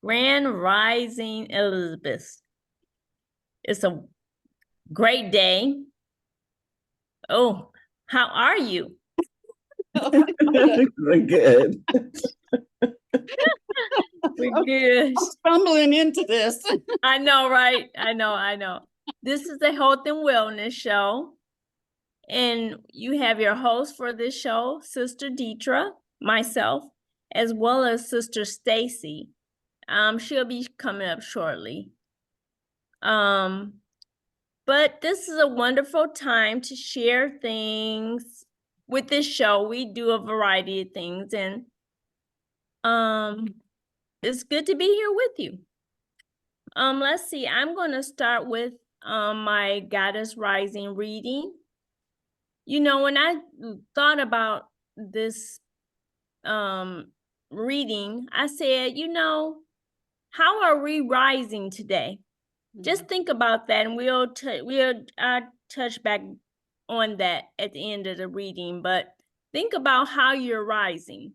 Grand Rising, Elizabeth. It's a great day. Oh, how are you? We're good. We're good. Stumbling into this. I know, right? I know. This is the health and wellness show. And you have your host for this show, Sister Deitra, myself, as well as Sister Stacy. She'll be coming up shortly. But this is a wonderful time to share things. With this show, we do a variety of things, and it's good to be here with you. Let's see. I'm going to start with my Goddess Rising reading. You know, when I thought about this reading, I said, you know, how are we rising today? Just think about that, and we'll touch back on that at the end of the reading. But think about how you're rising.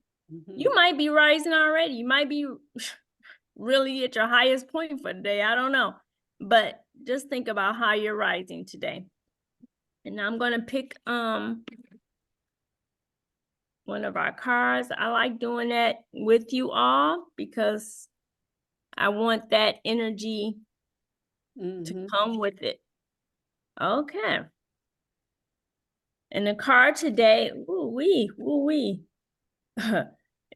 You might be rising already. You might be really at your highest point for the day. I don't know. But just think about how you're rising today. And I'm going to pick one of our cards. I like doing that with you all because I want that energy to come with it. Okay. And the card today, woo-wee,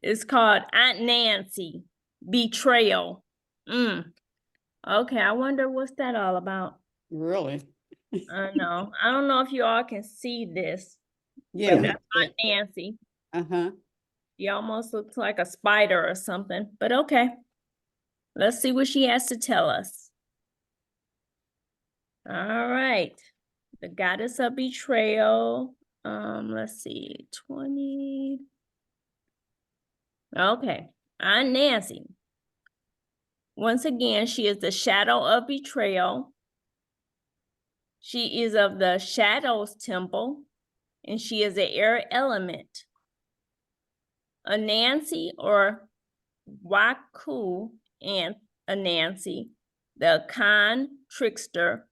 it's called Aunt Nancy, Betrayal. Okay, I wonder what's that all about. Really? I know. I don't know if you all can see this. Yeah. That's Aunt Nancy. She almost looks like a spider or something, but okay. Let's see what she has to tell us. All right. The Goddess of Betrayal. Let's see, 20. Okay, Aunt Nancy. Once again, she is the shadow of betrayal. She is of the Shadows Temple, and she is the air element. Anansi or Waku and Anansi, the Khan trickster,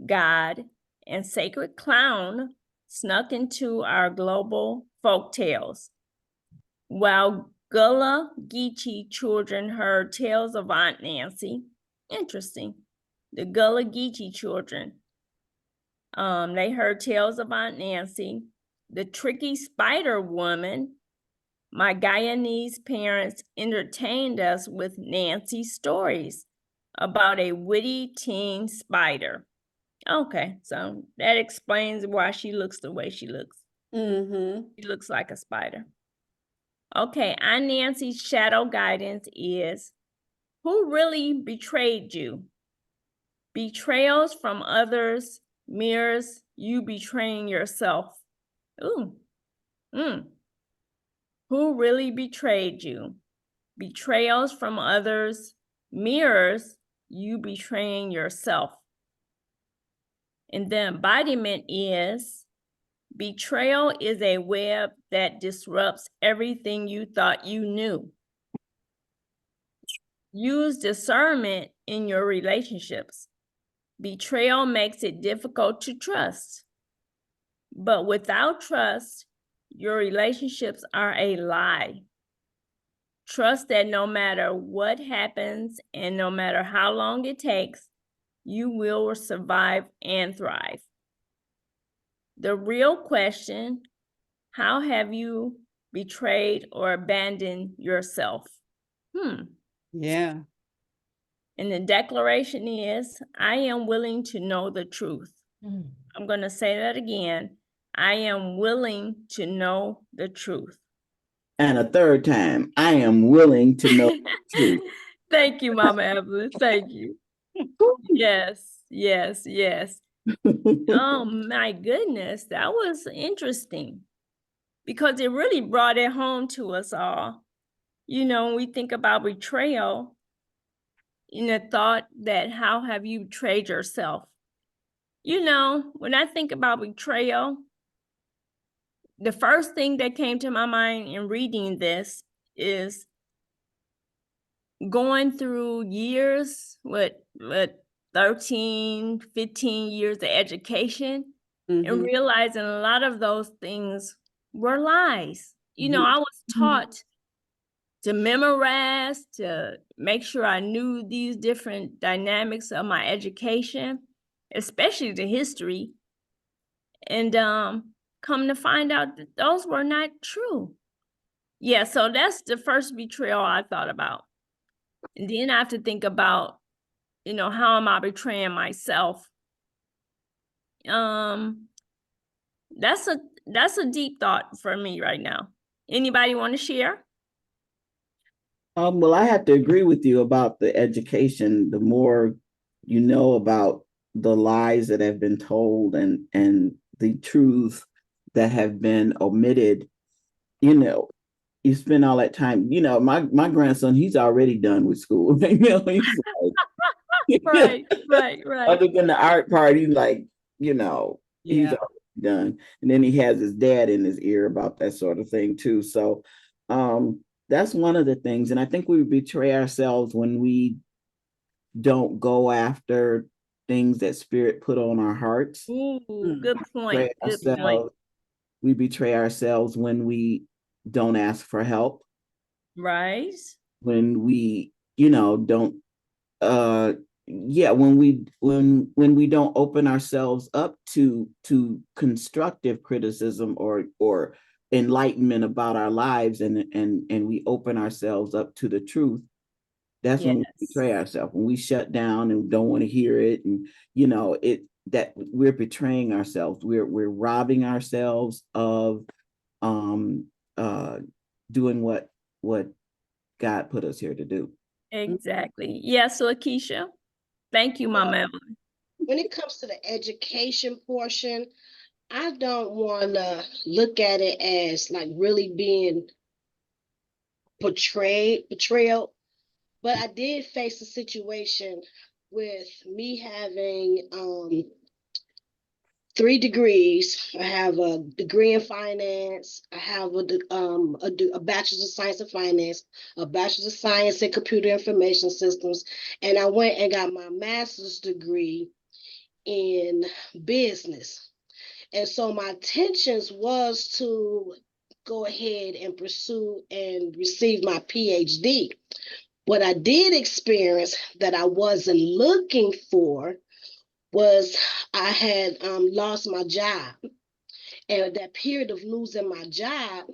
god, and sacred clown snuck into our global folk tales. While Gullah Geechee children heard tales of Aunt Nancy. Interesting. The Gullah Geechee children. They heard tales of Aunt Nancy. The tricky spider woman. My Guyanese parents entertained us with Nancy's stories about a witty teen spider. Okay, so that explains why she looks the way she looks. She looks like a spider. Okay, Aunt Nancy's shadow guidance is, who really betrayed you? Betrayals from others mirrors you betraying yourself. Who really betrayed you? Betrayals from others mirrors you betraying yourself. And the embodiment is, betrayal is a web that disrupts everything you thought you knew. Use discernment in your relationships. Betrayal makes it difficult to trust. But without trust, your relationships are a lie. Trust that no matter what happens and no matter how long it takes, you will survive and thrive. The real question, how have you betrayed or abandoned yourself? Yeah. And the declaration is, I am willing to know the truth. I'm going to say that again. I am willing to know the truth. And a third time, I am willing to know the truth. Thank you, Mama Evelyn. Thank you. Yes. Oh my goodness, that was interesting because it really brought it home to us all. You know, when we think about betrayal, in the thought that how have you betrayed yourself? You know, when I think about betrayal, the first thing that came to my mind in reading this is going through years with 13, 15 years of education and Mhm. realizing a lot of those things were lies. You know, I was taught to memorize, to make sure I knew these different dynamics of my education, especially the history. And come to find out that those were not true. Yeah, so that's the first betrayal I thought about. And then I have to think about, you know, how am I betraying myself? Um, that's a deep thought for me right now. Anybody want to share? Well, I have to agree with you about the education. The more you know about the lies that have been told and the truths that have been omitted, you know, you spend all that time. You know, my grandson, he's already done with school. You know, he's like, Right. other than the art part, he's like, you know, he's Yeah. already done. And then he has his dad in his ear about that sort of thing too. So that's one of the things. And I think we betray ourselves when we don't go after things that spirit put on our hearts. Ooh, Mm. good point. Betray Good point. ourselves. We betray ourselves when we don't ask for help, Right. when we, you know, don't yeah, when we don't open ourselves up to constructive criticism or enlightenment about our lives, and we open ourselves up to the truth, that's when we Yes. betray ourselves, when we shut down and don't want to hear it. And you know it, that we're betraying ourselves, we're robbing ourselves of um doing what God put us here to do. Exactly. Yes, Lakeisha. Thank you, Mama Evelyn. When it comes to the education portion, I don't want to look at it as like really being betrayal, but I did face a situation with me having 3 degrees. I have a degree in finance. I have a bachelor's of science in finance, a bachelor's of science in computer information systems, and I went and got my master's degree in business. And so my intentions was to go ahead and pursue and receive my PhD. What I did experience that I wasn't looking for was I had lost my job. And that period of losing my job,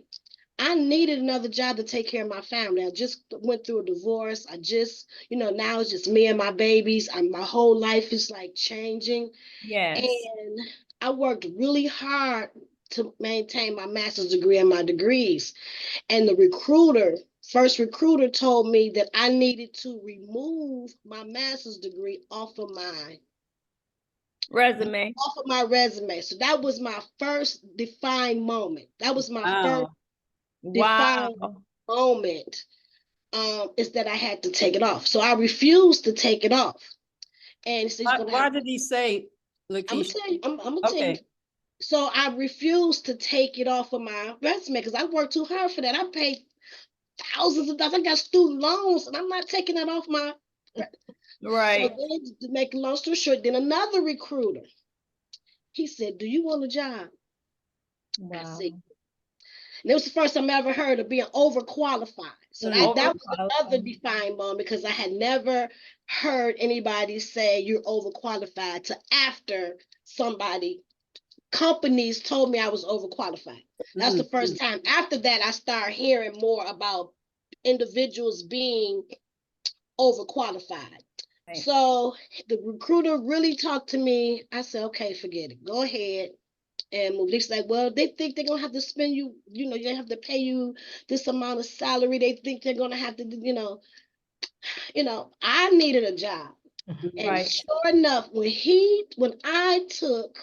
I needed another job to take care of my family. I just went through a divorce. I just, now it's just me and my babies. My whole life is like changing. Yes. And I worked really hard to maintain my master's degree and my degrees. And the first recruiter told me that I needed to remove my master's degree Resume. off of my resume. So that was my first defined moment. That was my first Wow. defined Wow. moment. Is that I had to take it off. So I refused to take it off. And so he's gonna Why have. did he say, I'm gonna Lakeisha? tell you. I'm gonna tell you. Okay. So I refused to take it off of my resume because I worked too hard for that. I paid thousands of dollars. I got student loans, and I'm not taking that off my. So Right. then, to make a long story short, then another recruiter, he said, "Do you want a job?" I Wow. said, and it was the first time I ever heard of being overqualified. So that was another Overqualified. defining moment because I had never heard anybody say you're overqualified to after somebody companies told me I was overqualified. That's the first time. After that, I started hearing more about individuals being overqualified. Right. So the recruiter really talked to me. I said, okay, forget it. Go ahead and move. They're like, well, they think they're gonna have to spend you, they have to pay you this amount of salary. They think they're gonna have to, I needed a job. And Right. sure enough, when I took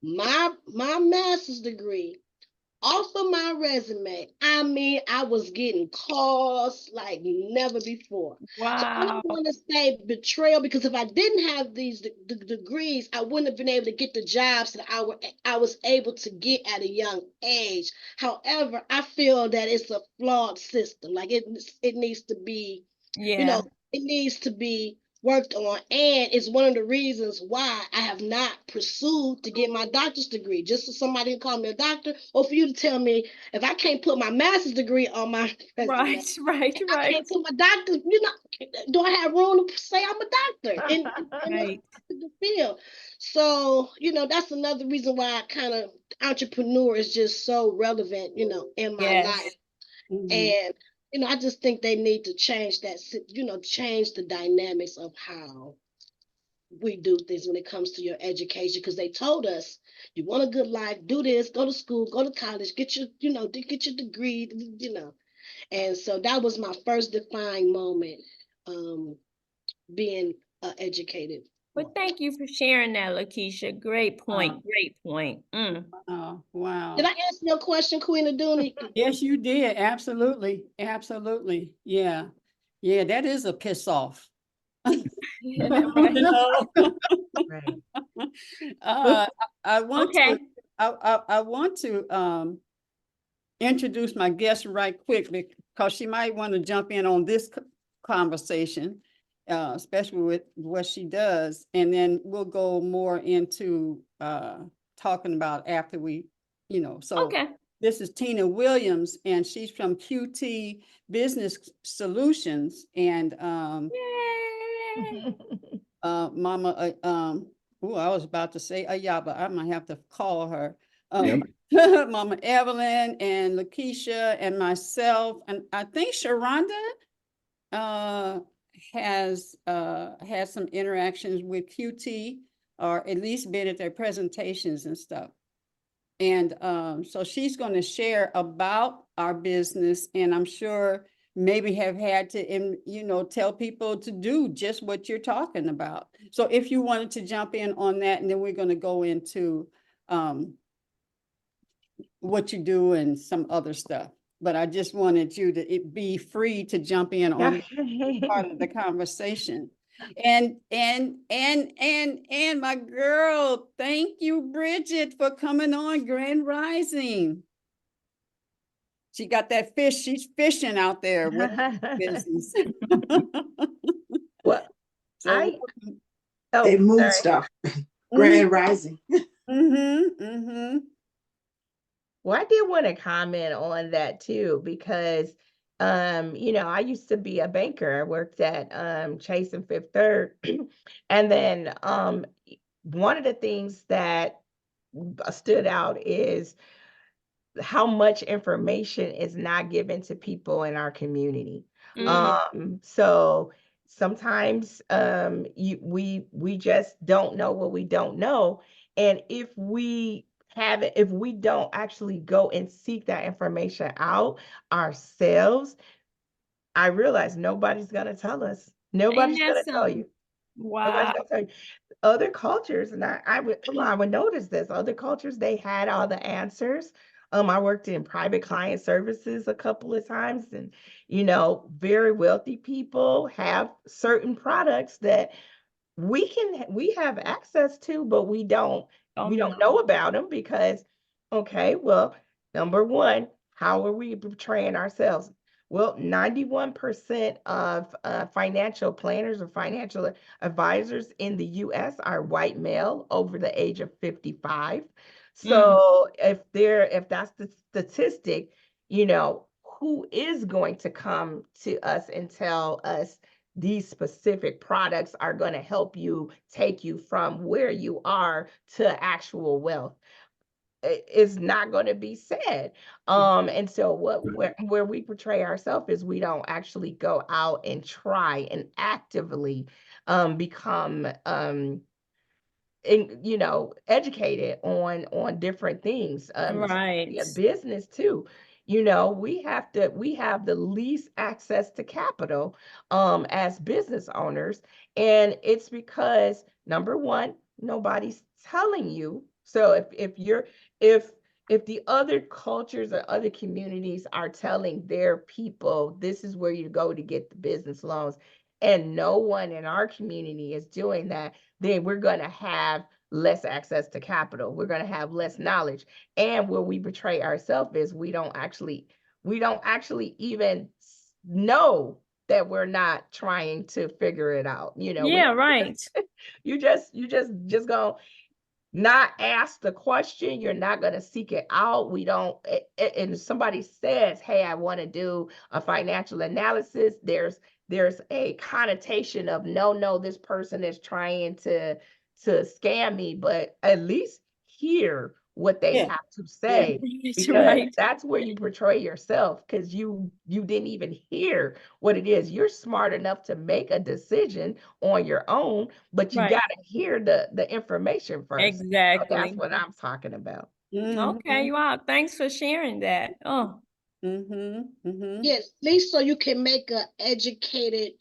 my master's degree off of my resume, I was getting calls like never before. So I Wow. don't want to say betrayal because if I didn't have these degrees, I wouldn't have been able to get the jobs that I was able to get at a young age. However, I feel that it's a flawed system. Like it needs to be You know, Yeah. it needs to be worked on, and it's one of the reasons why I have not pursued to get my doctor's degree, just so somebody can call me a doctor, or for you to tell me if I can't put my master's degree on my resume, Right, I right. can't put my doctor, do I have room to say I'm a doctor in Right. the field? So, that's another reason why I kind of entrepreneur is just so relevant, in my Yes. life. Mhm. And, I just think they need to change that, change the dynamics of how we do things when it comes to your education, because they told us, you want a good life, do this, go to school, go to college, get your, get your degree, And so that was my first defining moment, being educated. But thank you for sharing that, Lakeisha. Great point. Great point. Did Oh, I wow. answer your question, Queen Aduni? Yes, you did. Absolutely. Absolutely. Yeah. Yeah, that is a piss off. Right. Right. I want Okay. to, I want to introduce my guest right quick because she might want to jump in on this conversation, especially with what she does. And then we'll go more into talking about after we, so Okay. this is Tina Williams, and she's from QT Business Solutions. And Yay. Mama, I was about to say, yeah, but I might have to call her. Yep. Mama Evelyn and Lakeisha and myself, and I think Sharonda has had some interactions with QT, or at least been at their presentations and stuff. And so she's going to share about our business, and I'm sure maybe have had to, tell people to do just what you're talking about. So if you wanted to jump in on that, and then we're going to go into what you do and some other stuff. But I just wanted you to be free to jump in on part of the conversation. And my girl, thank you, Bridget, for coming on Grand Rising. She got that fish, she's fishing out there with business. Well, So they move sorry. stuff. Grand Rising. Well, I did want to comment on that too, because I used to be a banker. I worked at Chase and Fifth Third. And then one of the things that stood out is how much information is not given to people in our community. So sometimes we just don't know what we don't know. And if we don't actually go and seek that information out ourselves, I realize nobody's gonna tell us. Nobody's Ain't gonna that tell you. something? Wow. Nobody's gonna tell you. Other cultures, and I would notice this. Other cultures, they had all the answers. I worked in private client services a couple of times, and very wealthy people have certain products that we have access to, but we don't know about them because, okay, well, number one, how are we portraying ourselves? Well, 91% of financial planners or financial advisors in the US are white male over the age of 55. So if that's the statistic, who is going to come to us and tell us these specific products are going to help you take you from where you are to actual wealth? It's not going to be said. And so where we portray ourselves is we don't actually go out and try and actively become educated on different things. Right. Business too. We have the least access to capital as business owners, and it's because number one, nobody's telling you. So if the other cultures or other communities are telling their people this is where you go to get the business loans, and no one in our community is doing that, then we're going to have less access to capital. We're going to have less knowledge. And where we betray ourselves is we don't actually even know that we're not trying to figure it out. You know, Yeah, right. you just gonna not ask the question. You're not going to seek it out. We don't, and somebody says, hey, I want to do a financial analysis. There's a connotation of no, this person is trying to scam me, but at least hear what they Yeah. have to Yeah. say, That's because right. that's where you portray yourself, because you didn't even hear what it is. You're smart enough to make a decision on your own, but you Right. got to hear the information first. So that's Exactly. what I'm talking about. Okay, wow. Thanks for sharing that. Oh, Yes, at least so you can make an educated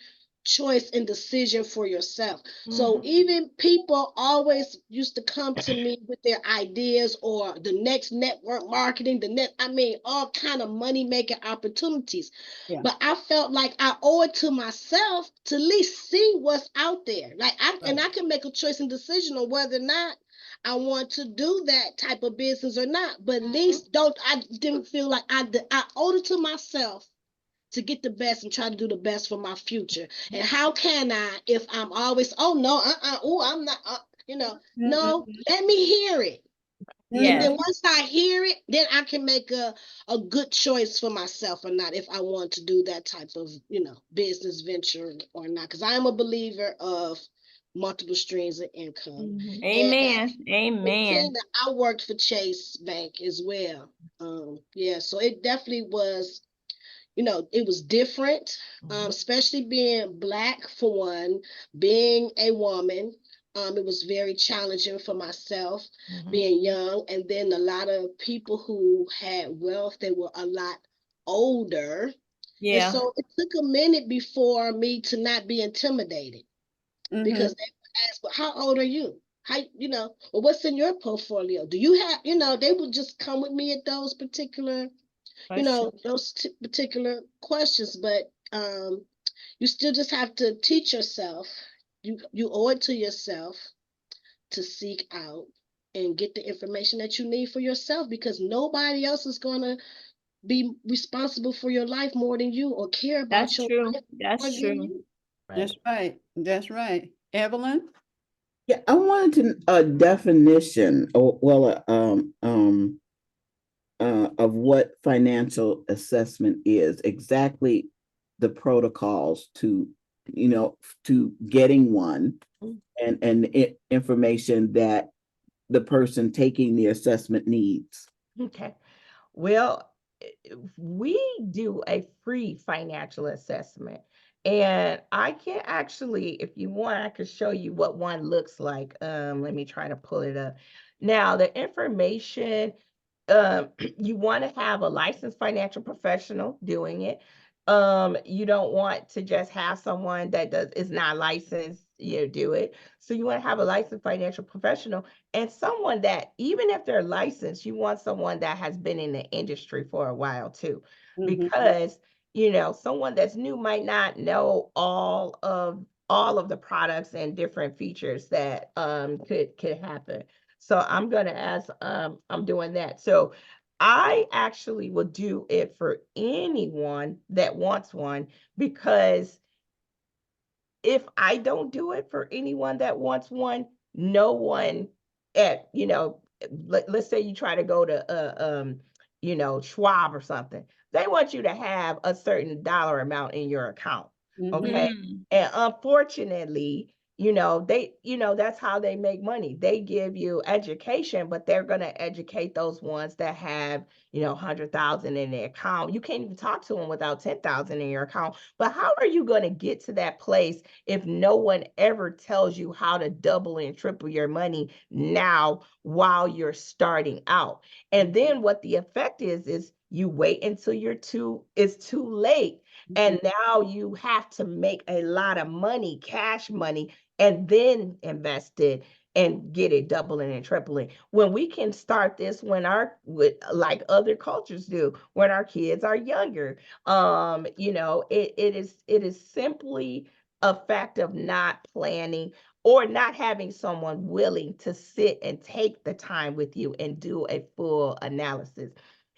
choice and decision for yourself. So even people always used to come to me with their ideas or the next network marketing, I mean, all kind of money making opportunities. Yeah. But I felt like I owe it to myself to at least see what's out there. Like I can make a choice and decision on whether or not I want to do that type of business or not. But at least I didn't feel like I owed it to myself to get the best and try to do the best for my future. And how can I, if I'm always, oh no, oh, I'm not, no, let me hear it. And yes. then once I hear it, then I can make a good choice for myself or not, if I want to do that type of, business venture or not. Because I am a believer of multiple streams of income. Amen. And Amen. I worked for Chase Bank as well. Yeah, so it definitely was, it was different, especially being Black for one, being a woman. It was very challenging for myself being young. And then a lot of people who had wealth, they were a lot older. And Yeah. so it took a minute before me to not be intimidated, because they would ask, well, how old are you? How, well, what's in your portfolio? Do you have, they would just come with me at those particular particular questions. But you still just have to teach yourself. You owe it to yourself to seek out and get the information that you need for yourself, because nobody else is going to be responsible for your life more than you, or care about That's your true. life more That's than true. you. That's right. That's right. Evelyn? Yeah, I wanted a definition, or well, of what financial assessment is, exactly the protocols to, to getting one, and information that the person taking the assessment needs. Okay. Well, we do a free financial assessment. And I can actually, if you want, I can show you what one looks like. Let me try to pull it up. Now, the information, you want to have a licensed financial professional doing it. You don't want to just have someone that is not licensed, do it. So you want to have a licensed financial professional, and someone that, even if they're licensed, you want someone that has been in the industry for a while too, because someone that's new might not know all of the products and different features that could happen. So I'm gonna ask, I'm doing that. So I actually will do it for anyone that wants one, because if I don't do it for anyone that wants one, no one let's say you try to go to Schwab or something. They want you to have a certain dollar amount in your account. Okay. And unfortunately, that's how they make money. They give you education, but they're going to educate those ones that have 100,000 in their account. You can't even talk to them without 10,000 in your account. But how are you going to get to that place if no one ever tells you how to double and triple your money now while you're starting out? And then what the effect is you wait until it's too late. And now you have to make a lot of money, cash money, and then invest it and get it doubling and tripling. When we can start this like other cultures do, when our kids are younger. It is simply a fact of not planning, or not having someone willing to sit and take the time with you and do a full analysis.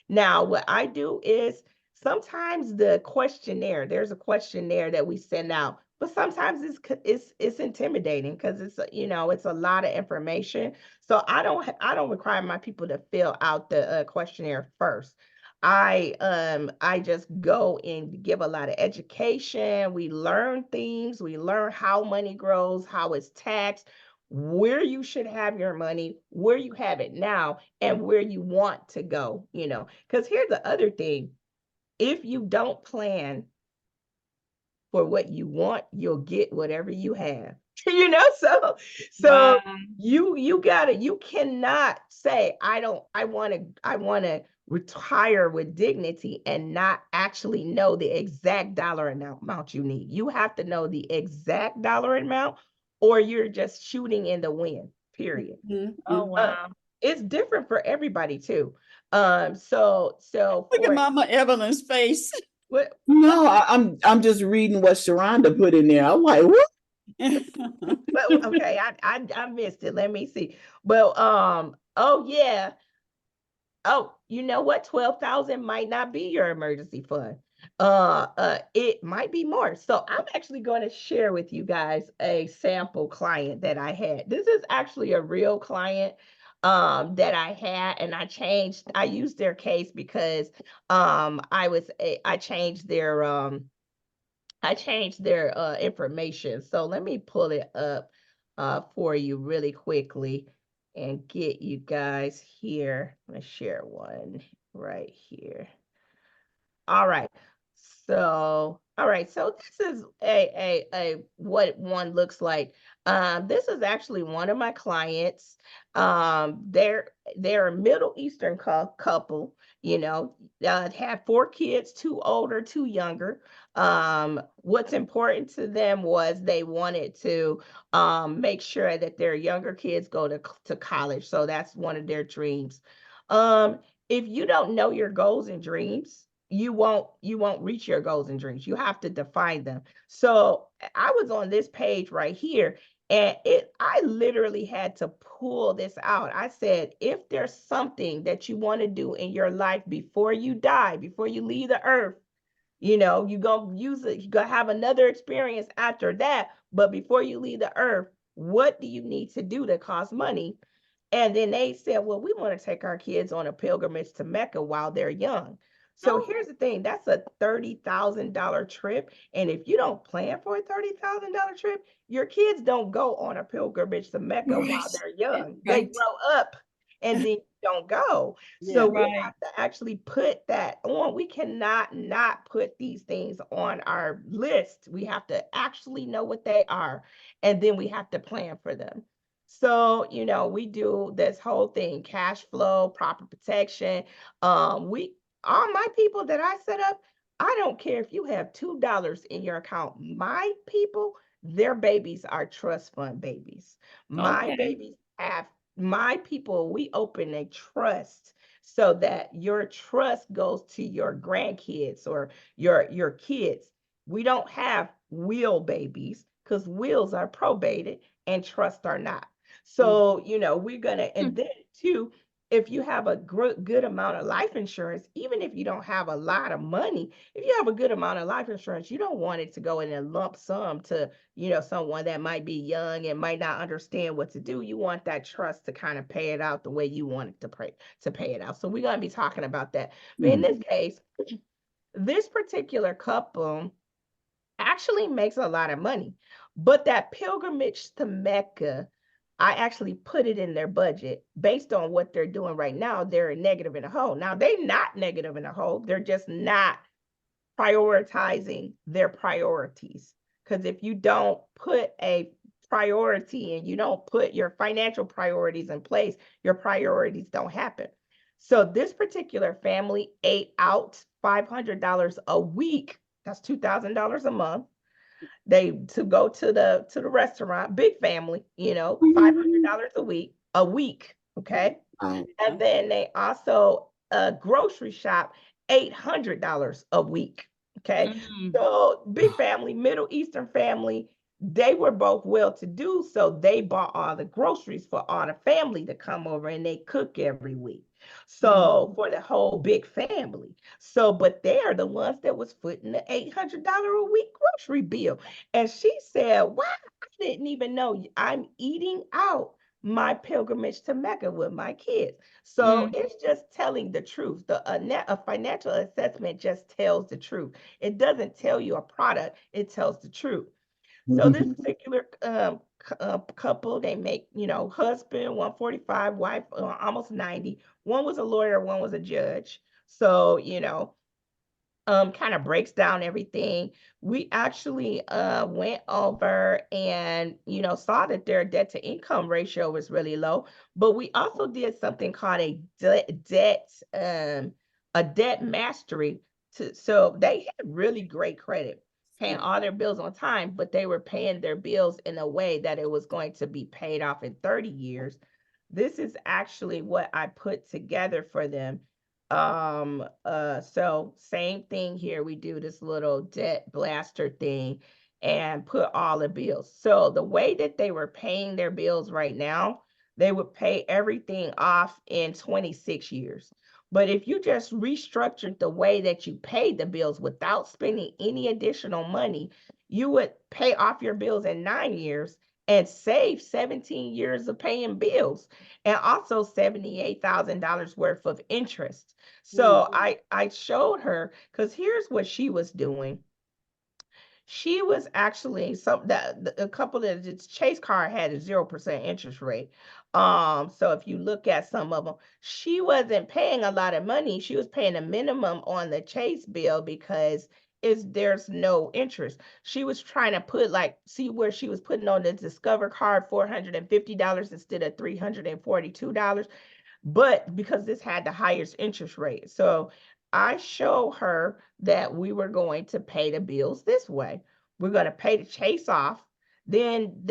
Now, what I do is, sometimes the questionnaire, there's a questionnaire that we send out, but sometimes it's intimidating because it's it's a lot of information. So I don't require my people to fill out the questionnaire first. I just go and give a lot of education. We learn things. We learn how money grows, how it's taxed, where you should have your money, where you have it now, and where you want to go. Because here's the other thing: if you don't plan for what you want, you'll get whatever you have. So Wow. you cannot say, I want to retire with dignity and not actually know the exact dollar amount you need. You have to know the exact dollar amount, or you're just shooting in the wind, period. Oh, wow. It's different for everybody too. So Look at for Mama Evelyn's face. what No, I'm just reading what Sharonda put in there. I'm like, what? But okay, I missed it. Let me see. Well, oh yeah. Oh, you know what? 12,000 might not be your emergency fund. It might be more. So I'm actually going to share with you guys a sample client that I had. This is actually a real client that I had, and I used their case because I changed their information. So let me pull it up for you really quickly and get you guys here. I'm gonna share one right here. All right. All right. So this is a what one looks like. This is actually one of my clients. They're a Middle Eastern couple, had 4 kids, 2 older, 2 younger. What's important to them was they wanted to make sure that their younger kids go to college. So that's one of their dreams. If you don't know your goals and dreams, you won't reach your goals and dreams. You have to define them. So I was on this page right here, and I literally had to pull this out. I said, if there's something that you want to do in your life before you die, before you leave the earth, you gonna use it, you gonna have another experience after that, but before you leave the earth, what do you need to do that costs money? And then they said, well, we want to take our kids on a pilgrimage to Mecca while they're young. So Oh, here's the thing, that's a $30,000 trip. And if you don't plan for a $30,000 trip, your kids don't go on a pilgrimage to Mecca while Right. they're young. They Right. grow up and then don't go. Yeah. So we right. have to actually put that on. We cannot not put these things on our list. We have to actually know what they are, and then we have to plan for them. So, we do this whole thing, cash flow, proper protection. All my people that I set up, I don't care if you have $2 in your account. My people, their babies are trust fund babies. Okay. My people, we open a trust so that your trust goes to your grandkids or your kids. We don't have will babies because wills are probated and trusts are not. So, we're gonna, and then too, if you have a good amount of life insurance, even if you don't have a lot of money, if you have a good amount of life insurance, you don't want it to go in a lump sum to, someone that might be young and might not understand what to do. You want that trust to kind of pay it out the way you want it to pay it out. So we're gonna be talking about that. But in this case, this particular couple actually makes a lot of money. But that pilgrimage to Mecca, I actually put it in their budget based on what they're doing right now. They're negative in a hole. Now they're not negative in a hole. They're just not prioritizing their priorities. Because if you don't put a priority and you don't put your financial priorities in place, your priorities don't happen. So this particular family ate out $500 a week. That's $2,000 a month. They to go to the restaurant, big family, $500 a week. Okay. Right. And then they also grocery shop $800 a week. Okay. Mm. So big family, Middle Eastern family, they were both well to do. So they bought all the groceries for all the family to come over and they cook every week. So for the whole big family. So, but they are the ones that was footing the $800 a week grocery bill. And she said, wow, I didn't even know I'm eating out my pilgrimage to Mecca with my kids. So it's just telling the truth. A financial assessment just tells the truth. It doesn't tell you a product, it tells the truth. So this particular couple, they make, husband 145, wife almost 90. One was a lawyer, one was a judge. So, kind of breaks down everything. We actually went over and saw that their debt to income ratio was really low, but we also did something called a debt mastery so they had really great credit, paying all their bills on time, but they were paying their bills in a way that it was going to be paid off in 30 years. This is actually what I put together for them. So same thing here. We do this little debt blaster thing and put all the bills. So the way that they were paying their bills right now, they would pay everything off in 26 years. But if you just restructured the way that you paid the bills without spending any additional money, you would pay off your bills in 9 years and save 17 years of paying bills and also $78,000 worth of interest. So I showed her, because here's what she was doing. She was actually a couple of the Chase card had a 0% interest rate. So if you look at some of them, she wasn't paying a lot of money. She was paying a minimum on the Chase bill because there's no interest. She was trying to put see where she was putting on the Discover card $450 instead of $342, but because this had the highest interest rate. So I showed her that we were going to pay the bills this way. We're going to pay the Chase off. Then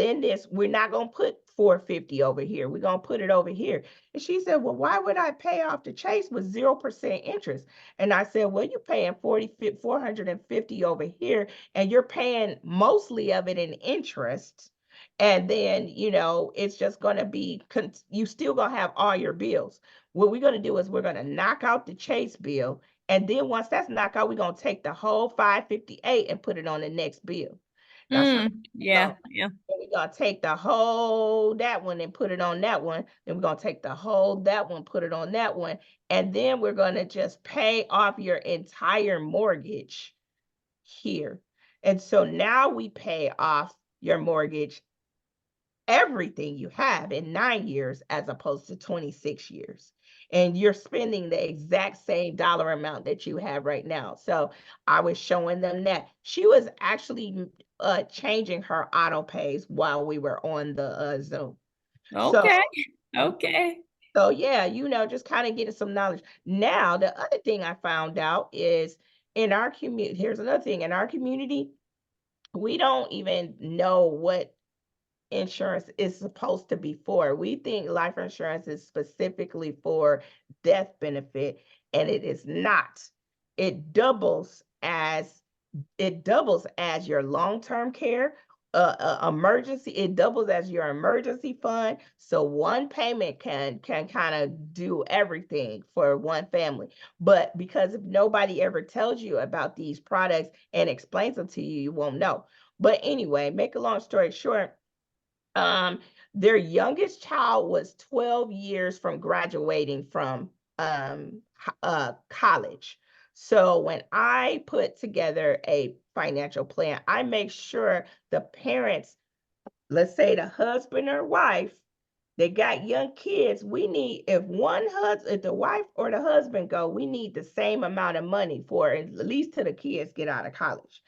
we're not going to put 450 over here. We're going to put it over here. And she said, well, why would I pay off the Chase with 0% interest? And I said, well, you're paying 450 over here, and you're paying mostly of it in interest. And then, it's just going to be, you still going to have all your bills. What we're going to do is we're going to knock out the Chase bill. And then once that's knocked out, we're going to take the whole 558 and put it on the next bill. Yeah. We're going to take the whole that one and put it on that one. Then we're going to take the whole that one, put it on that one. And then we're going to just pay off your entire mortgage here. And so now we pay off your mortgage, everything you have, in 9 years as opposed to 26 years. And you're spending the exact same dollar amount that you have right now. So I was showing them that. She was actually changing her auto pays while we were on the Zoom. Okay. Okay. So yeah, just kind of getting some knowledge. Now, the other thing I found out is in our community, here's another thing. In our community, we don't even know what insurance is supposed to be for. We think life insurance is specifically for death benefit, and it is not. It doubles as your long-term care, emergency. It doubles as your emergency fund. So one payment can kind of do everything for one family. But because if nobody ever tells you about these products and explains them to you, you won't know. But anyway, make a long story short, their youngest child was 12 years from graduating from college. So when I put together a financial plan, I make sure the parents, let's say the husband or wife, they got young kids. We need, if the wife or the husband go, we need the same amount of money for at least till the kids get out of college.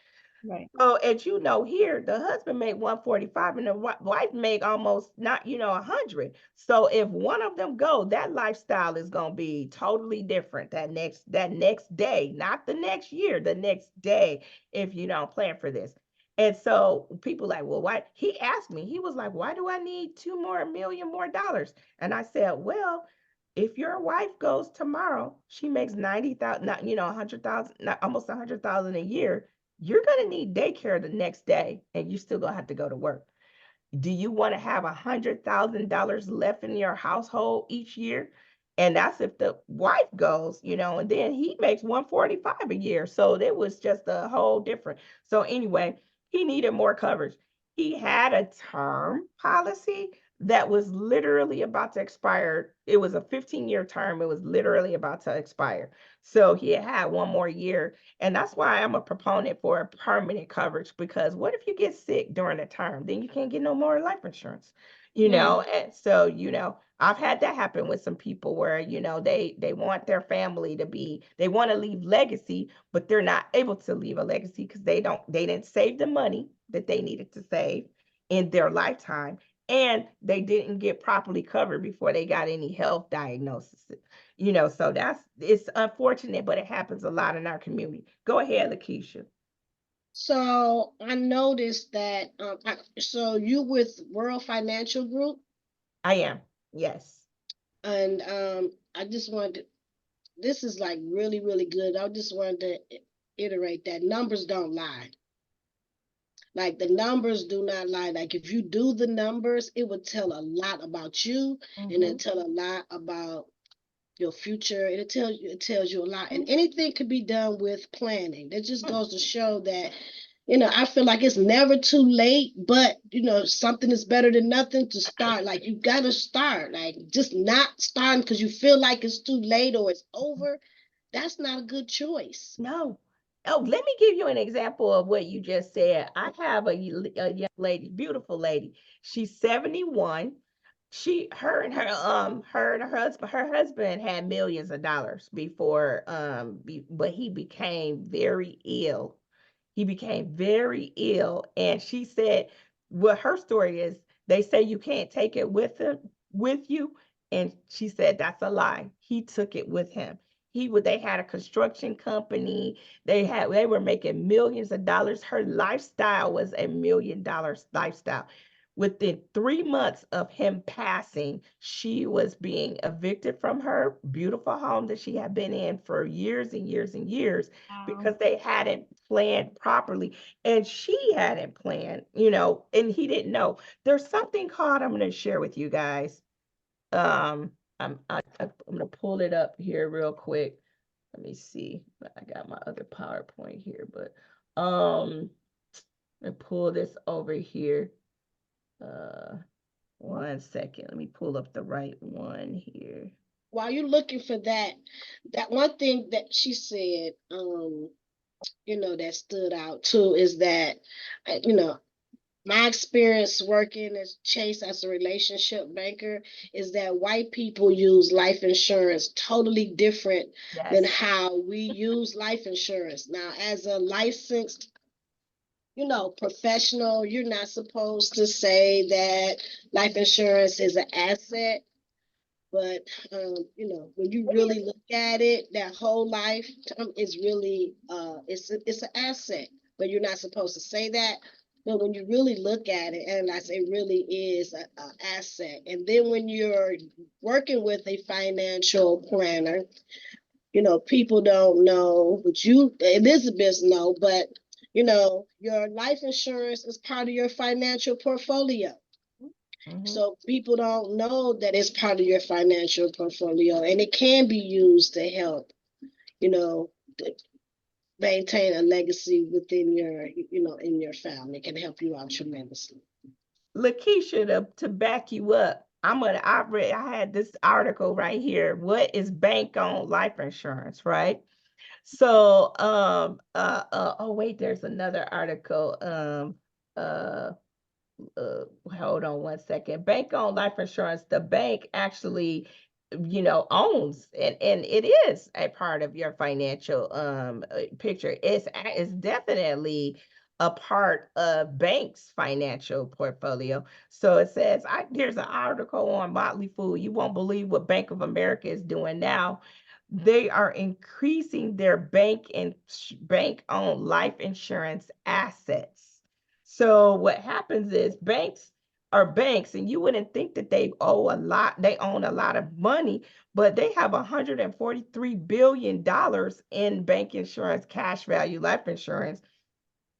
Right. So as here, the husband made 145 and the wife made almost 100. So if one of them go, that lifestyle is going to be totally different that next day, not the next year, the next day, if you don't plan for this. And so people like, well, why? He asked me, he was like, why do I need $2 million more? And I said, well, if your wife goes tomorrow, she makes 90,000, 100,000, almost 100,000 a year. You're going to need daycare the next day, and you're still going to have to go to work. Do you want to have $100,000 left in your household each year? And that's if the wife goes, and then he makes 145 a year. So it was just a whole different. So anyway, he needed more coverage. He had a term policy that was literally about to expire. It was a 15-year term. It was literally about to expire. So he had one more year. And that's why I'm a proponent for a permanent coverage, because what if you get sick during the term? Then you can't get no more life insurance, And so, I've had that happen with some people where, they want their family to they want to leave legacy, but they're not able to leave a legacy because they didn't save the money that they needed to save in their lifetime. And they didn't get properly covered before they got any health diagnosis. So it's unfortunate, but it happens a lot in our community. Go ahead, Lakeisha. So I noticed that, so you with World Financial Group, I am. Yes. and I just wanted to, this is like really, really good. I just wanted to iterate that numbers don't lie. Like the numbers do not lie. Like if you do the numbers, it would tell a lot about you, and it tell a lot about your future. It tells you a lot, and anything could be done with planning. That just goes to show that, I feel like it's never too late, but something is better than nothing to start. Like you gotta start. Like just not starting because you feel like it's too late or it's over. That's not a good choice. No. Oh, let me give you an example of what you just said. I have a young lady, beautiful lady. She's 71. Her and her husband had millions of dollars before, but he became very ill. He became very ill, and she said, what her story is, they say you can't take it with you, and she said that's a lie. He took it with him. They had a construction company. They were making millions of dollars. Her lifestyle was $1 million lifestyle. Within 3 months of him passing, she was being evicted from her beautiful home that she had been in for years and years and years because they hadn't planned properly. And she hadn't planned, and he didn't know. There's something called, I'm going to share with you guys. I'm going to pull it up here real quick. Let me see. I got my other PowerPoint here, but let me pull this over here. 1 second. Let me pull up the right one here. While you're looking for that one thing that she said, that stood out too is that, my experience working as Chase as a relationship banker is that white people use life insurance totally different than how we use life insurance. Now, as a licensed, professional, you're not supposed to say that life insurance is an asset. But when you really look at it, that whole life is really it's an asset. But you're not supposed to say that. But when you really look at it, and it really is an asset. And then when you're working with a financial planner, people don't know, but you, Elizabeth, know. But your life insurance is part of your financial portfolio. So people don't know that it's part of your financial portfolio, and it can be used to help, maintain a legacy within your, in your family. It can help you out tremendously. Lakeisha, to back you up, I had this article right here. What is bank-owned life insurance, right? So, oh wait, there's another article. Hold on 1 second. Bank-owned life insurance, the bank actually, owns, and it is a part of your financial picture. It's definitely a part of bank's financial portfolio. So it says, here's an article on Motley Fool. You won't believe what Bank of America is doing now. They are increasing their bank-owned life insurance assets. So what happens is banks are banks, and you wouldn't think that they own a lot of money, but they have $143 billion in bank insurance, cash value life insurance.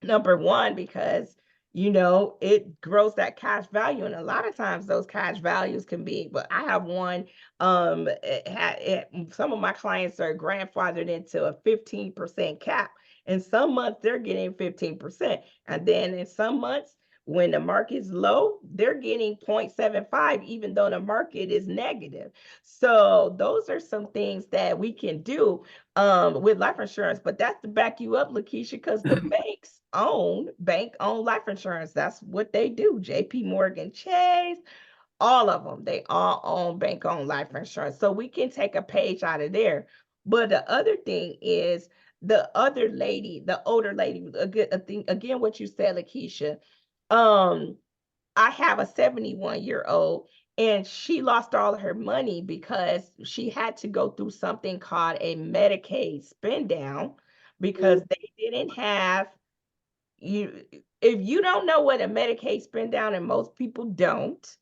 Number one, because it grows that cash value. And a lot of times those cash values can be, but I have one, some of my clients are grandfathered into a 15% cap. In some months, they're getting 15%. And then in some months, when the market's low, they're getting 0.75, even though the market is negative. So those are some things that we can do with life insurance. But that's to back you up, Lakeisha, because the bank-owned life insurance. That's what they do. JP Morgan Chase, all of them, they all own bank-owned life insurance. So we can take a page out of there. But the other thing is the older lady, again, what you said, Lakeisha, I have a 71-year-old and she lost all of her money because she had to go through something called a Medicaid spend down because they didn't have you. If you don't know what a Medicaid spend down, and most people don't,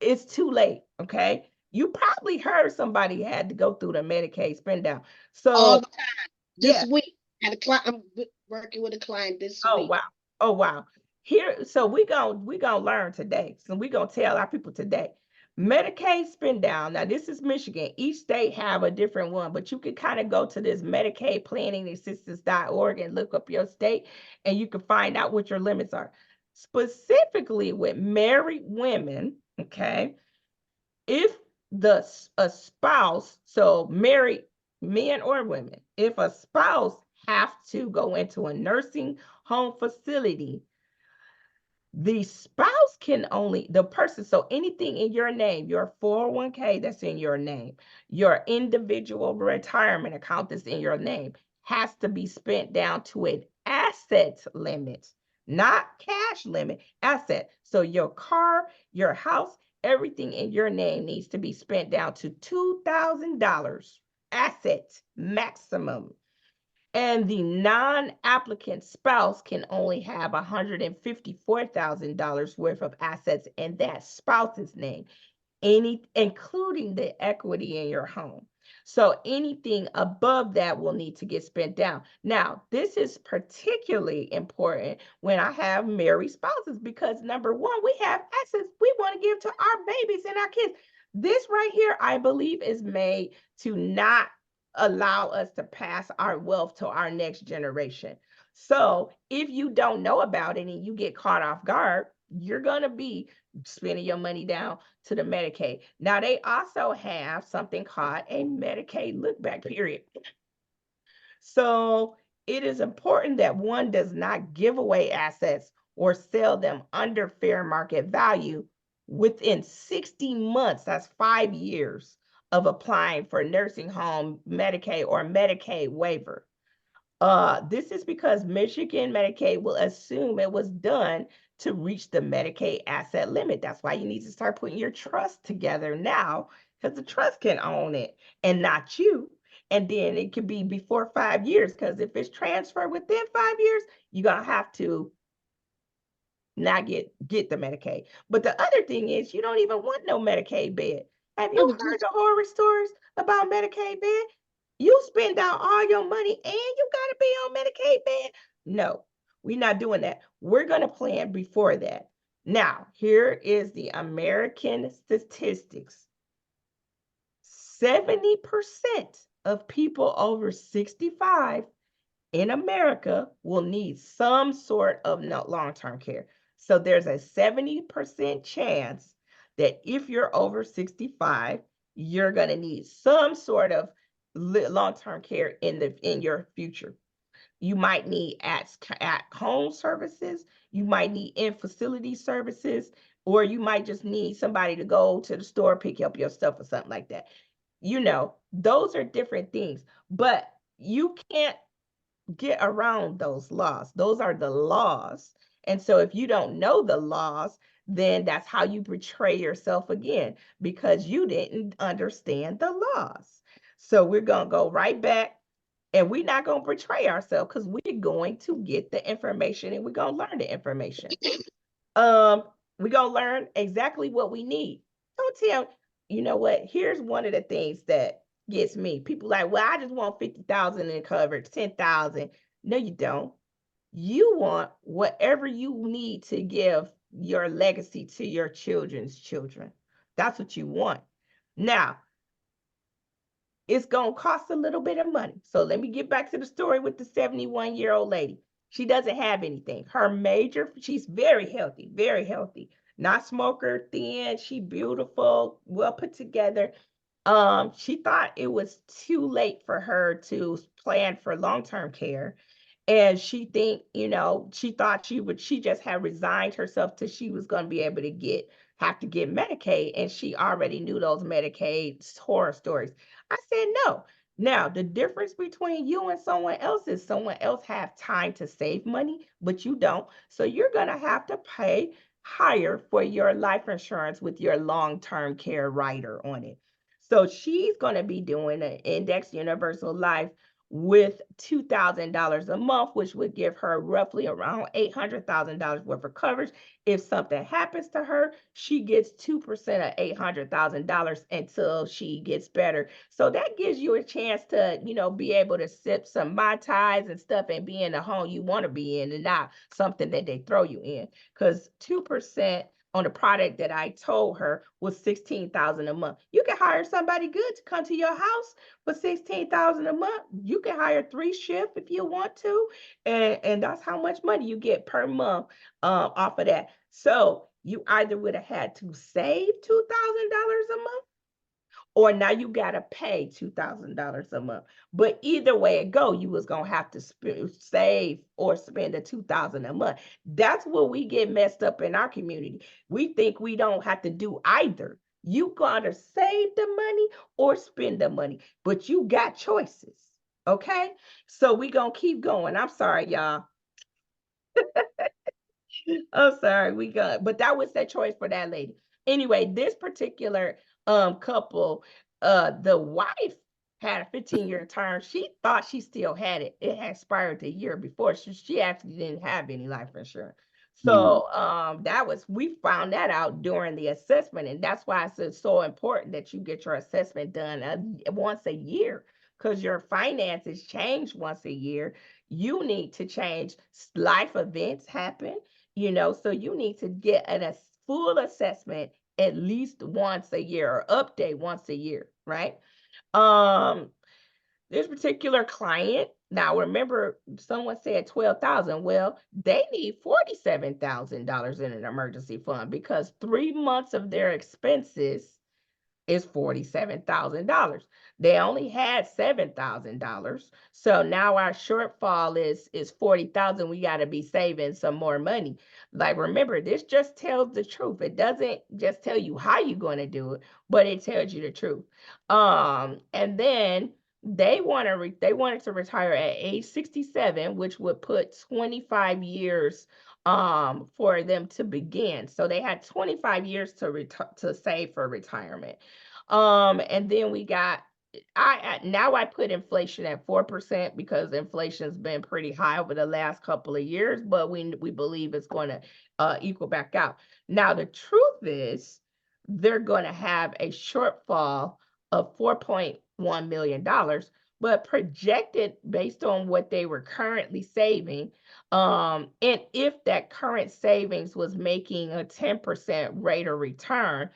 it's too late. Okay. You probably heard somebody had to go through the Medicaid spend down. All So the time. yeah. This week, had a client. I'm working with a client this Oh week. wow. Oh wow. Here, so we gonna learn today. So we gonna tell our people today. Medicaid spend down. Now this is Michigan. Each state have a different one, but you can kind of go to this Medicaid planning assistance.org and look up your state, and you can find out what your limits are. Specifically with married women, okay, if a spouse, so married men or women, if a spouse have to go into a nursing home facility, the spouse can only, the person, so anything in your name, your 401k that's in your name, your individual retirement account that's in your name, has to be spent down to an asset limit, not cash limit, asset. So your car, your house, everything in your name needs to be spent down to $2,000 asset maximum. And the non-applicant spouse can only have $154,000 worth of assets in that spouse's name, including the equity in your home. So anything above that will need to get spent down. Now, this is particularly important when I have married spouses because number one, we have assets we want to give to our babies and our kids. This right here, I believe, is made to not allow us to pass our wealth to our next generation. So if you don't know about it and you get caught off guard, you're going to be spending your money down to the Medicaid. Now, they also have something called a Medicaid look back period. So it is important that one does not give away assets or sell them under fair market value within 60 months, that's 5 years, of applying for nursing home Medicaid or Medicaid waiver. This is because Michigan Medicaid will assume it was done to reach the Medicaid asset limit. That's why you need to start putting your trust together now, because the trust can own it and not you. And then it could be before 5 years, because if it's transferred within 5 years, you're gonna have to not get the Medicaid. But the other thing is you don't even want no Medicaid bed. Have you heard the horror stories about Medicaid bed? You spend out all your money and you gotta be on Medicaid bed? No, we're not doing that. We're gonna plan before that. Now, here is the American statistics. 70% of people over 65 in America will need some sort of long-term care. So there's a 70% chance that if you're over 65, you're going to need some sort of long-term care in your future. You might need at-home services, you might need in-facility services, or you might just need somebody to go to the store, pick up your stuff or something like that. Those are different things, but you can't get around those laws. Those are the laws. And so if you don't know the laws, then that's how you betray yourself again, because you didn't understand the laws. So we're going to go right back, and we're not going to betray ourselves because we're going to get the information and we're going to learn the information. We're going to learn exactly what we need. Don't tell, you know what? Here's one of the things that gets me. People like, well, I just want 50,000 in coverage, 10,000. No, you don't. You want whatever you need to give your legacy to your children's children. That's what you want. Now, it's going to cost a little bit of money. So let me get back to the story with the 71-year-old lady. She doesn't have anything. She's very healthy, not smoker, thin, she beautiful, well put together. She thought it was too late for her to plan for long-term care. And she thought she just had resigned herself till she was going to be able to have to get Medicaid. And she already knew those Medicaid horror stories. I said, no. Now, the difference between you and someone else is someone else have time to save money, but you don't. So you're going to have to pay higher for your life insurance with your long-term care rider on it. So she's going to be doing an index universal life with $2,000 a month, which would give her roughly around $800,000 worth of coverage. If something happens to her, she gets 2% of $800,000 until she gets better. So that gives you a chance to, be able to sip some Mai Tais and stuff and be in the home you want to be in and not something that they throw you in. Because 2% on the product that I told her was $16,000 a month. You can hire somebody good to come to your house for $16,000 a month. You can hire 3 shifts if you want to, and that's how much money you get per month off of that. So you either would have had to save $2,000 a month, or now you got to pay $2,000 a month. But either way it go, you was going to have to save or spend the $2,000 a month. That's where we get messed up in our community. We think we don't have to do either. You got to save the money or spend the money, but you got choices. Okay? So we going to keep going. I'm sorry, y'all. I'm sorry, but that was that choice for that lady. Anyway, this particular couple, the wife had a 15-year term. She thought she still had it. It had expired the year before. She actually didn't have any life insurance. So we found that out during the assessment, and that's why it's so important that you get your assessment done once a year, because your finances change once a year. You need to change. Life events happen. So you need to get a full assessment at least once a year, or update once a year, right? This particular client, now remember, someone said 12,000. Well, they need $47,000 in an emergency fund because 3 months of their expenses is $47,000. They only had $7,000. So now our shortfall is 40,000. We got to be saving some more money. Like, remember, this just tells the truth. It doesn't just tell you how you're going to do it, but it tells you the truth. And then they wanted to retire at age 67, which would put 25 years for them to begin. So they had 25 years to save for retirement. And then we got, I put inflation at 4% because inflation's been pretty high over the last couple of years, but we believe it's going to equal back out. Now the truth is they're going to have a shortfall of $4.1 million, but projected based on what they were currently saving. And if that current savings was making a 10% rate of return,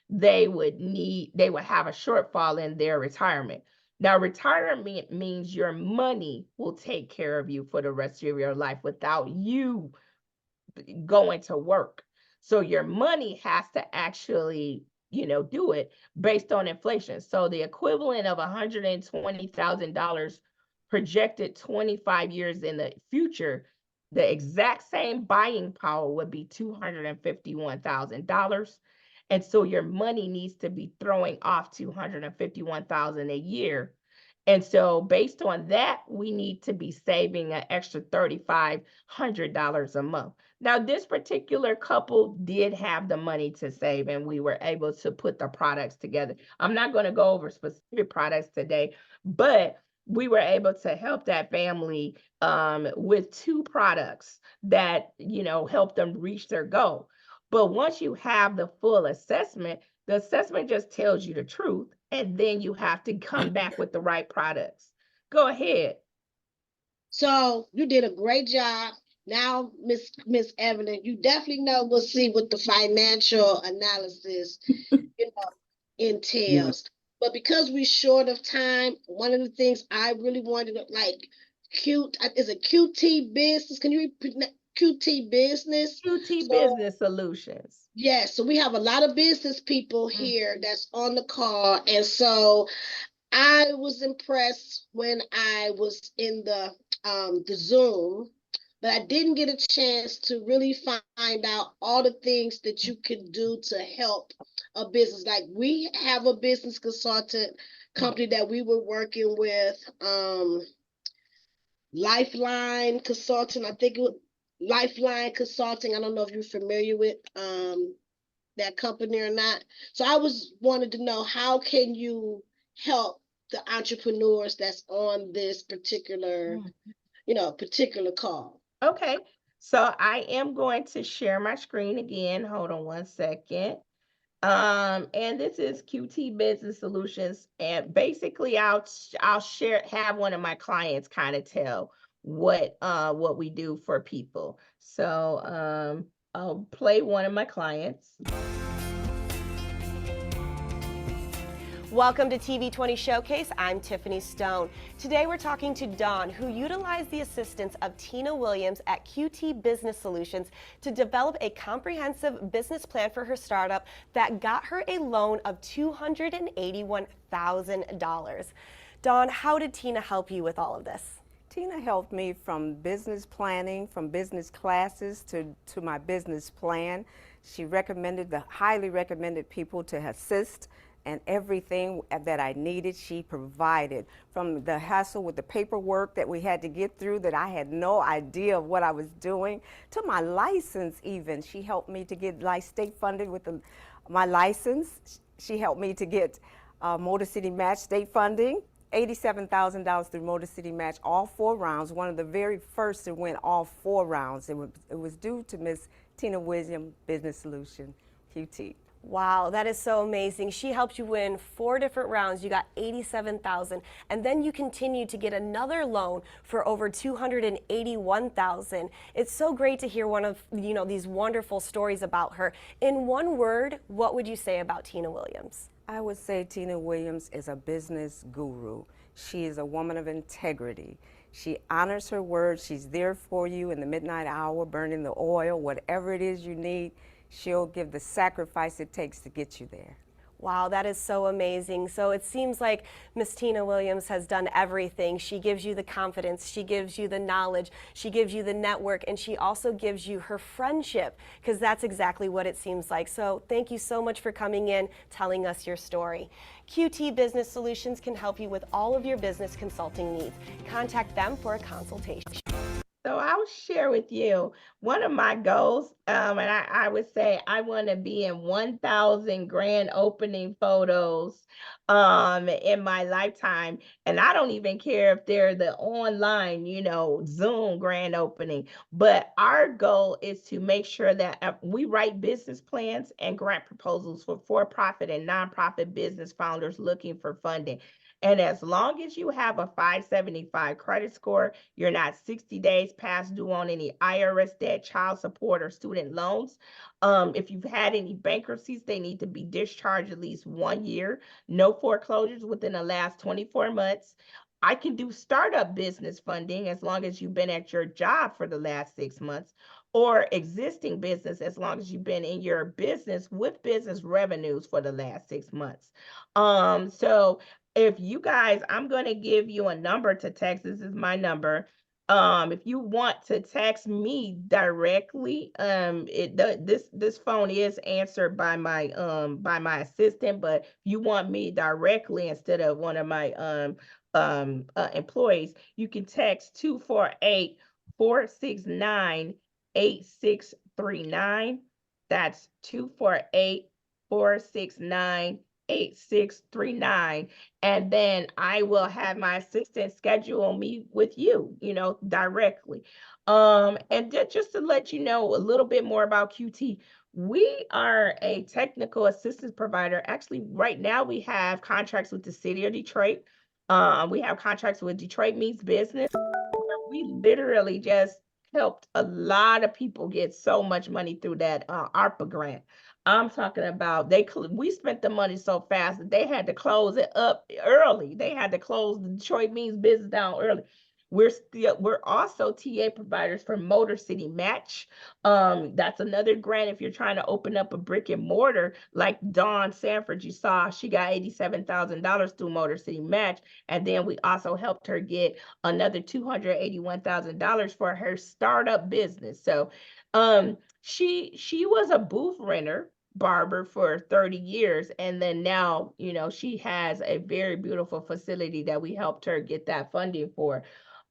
they would have a shortfall in their retirement. Now, retirement means your money will take care of you for the rest of your life without you going to work. So your money has to actually, do it based on inflation. So the equivalent of $120,000 projected 25 years in the future, the exact same buying power would be $251,000. And so your money needs to be throwing off $251,000 a year. And so based on that, we need to be saving an extra $3,500 a month. Now, this particular couple did have the money to save, and we were able to put the products together. I'm not going to go over specific products today, but we were able to help that family with 2 products that, helped them reach their goal. But once you have the full assessment, the assessment just tells you the truth, and then you have to come back with the right products. Go ahead. So you did a great job. Now, Miss Evelyn, you definitely know we'll see what the financial analysis, entails. But because we're short of time, one of the things I really wanted to is a QT business. Can you repeat QT business? QT So Business Solutions. yes, so we have a lot of business people here that's on the call, and so I was impressed when I was in the Zoom, but I didn't get a chance to really find out all the things that you can do to help a business. Like we have a business consultant company that we were working with, Lifeline Consulting. I think it was Lifeline Consulting. I don't know if you're familiar with that company or not. So I was wanted to know, how can you help the entrepreneurs that's on this particular call? Okay, so I am going to share my screen again. Hold on one second. And this is QT Business Solutions, and basically I'll have one of my clients kind of tell what we do for people. So I'll play one of my clients. Welcome to TV20 Showcase. I'm Tiffany Stone. Today we're talking to Dawn, who utilized the assistance of Tina Williams at QT Business Solutions to develop a comprehensive business plan for her startup that got her a loan of $281,000. Dawn, how did Tina help you with all of this? Tina helped me from business planning, from business classes to my business plan. She highly recommended people to assist, and everything that I needed, she provided. From the hassle with the paperwork that we had to get through that I had no idea of what I was doing, to my license even. She helped me to get state funded with my license. She helped me to get Motor City Match state funding. $87,000 through Motor City Match, all 4 rounds. One of the very first to win all 4 rounds. It was due to Miss Tina Williams, Business Solution, QT. Wow, that is so amazing. She helped you win 4 different rounds. You got $87,000, and then you continued to get another loan for over $281,000. It's so great to hear one of these wonderful stories about her. In one word, what would you say about Tina Williams? I would say Tina Williams is a business guru. She is a woman of integrity. She honors her word. She's there for you in the midnight hour, burning the oil, whatever it is you need. She'll give the sacrifice it takes to get you there. Wow, that is so amazing. So it seems like Miss Tina Williams has done everything. She gives you the confidence, she gives you the knowledge, she gives you the network, and she also gives you her friendship, because that's exactly what it seems like. So thank you so much for coming in, telling us your story. QT Business Solutions can help you with all of your business consulting needs. Contact them for a consultation. So I'll share with you one of my goals, and I would say I want to be in 1,000 grand opening photos in my lifetime. And I don't even care if they're the online, Zoom grand opening. But our goal is to make sure that we write business plans and grant proposals for for-profit and nonprofit business founders looking for funding. And as long as you have a 575 credit score, you're not 60 days past due on any IRS debt, child support, or student loans. If you've had any bankruptcies, they need to be discharged at least 1 year. No foreclosures within the last 24 months. I can do startup business funding as long as you've been at your job for the last 6 months, or existing business as long as you've been in your business with business revenues for the last 6 months. So if you guys, I'm going to give you a number to text. This is my number. If you want to text me directly, this phone is answered by my assistant, but if you want me directly instead of one of my employees, you can text 248-469-8639. That's 248-469-8639. And then I will have my assistant schedule me with you, directly. And just to let you know a little bit more about QT, we are a technical assistance provider. Actually, right now we have contracts with the city of Detroit. We have contracts with Detroit Means Business. We literally just helped a lot of people get so much money through that ARPA grant. I'm talking about we spent the money so fast that they had to close it up early. They had to close the Detroit Means business down early. We're also TA providers for Motor City Match. That's another grant if you're trying to open up a brick and mortar, like Dawn Sanford, you saw, she got $87,000 through Motor City Match. And then we also helped her get another $281,000 for her startup business. So she was a booth renter barber for 30 years, and then now, you know, she has a very beautiful facility that we helped her get that funding for.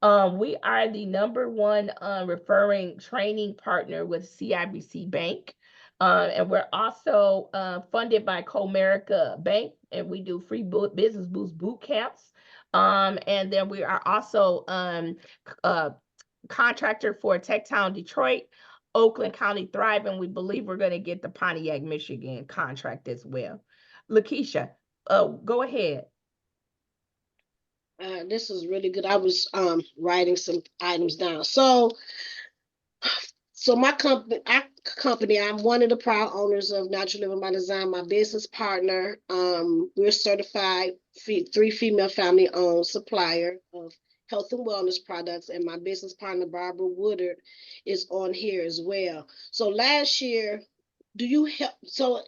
We are the #1 referring training partner with CIBC Bank. And we're also funded by Comerica Bank, and we do free business boost boot camps. And then we are also contractor for Tech Town Detroit, Oakland County Thrive, and we believe we're going to get the Pontiac, Michigan contract as well. Lakeisha, go ahead. This is really good. I was writing some items down. So my company, I'm one of the proud owners of Natural Living by Design. My business partner, we're certified 3 female family owned supplier of health and wellness products, and my business partner Barbara Woodard is on here as well. So last year, do you help? So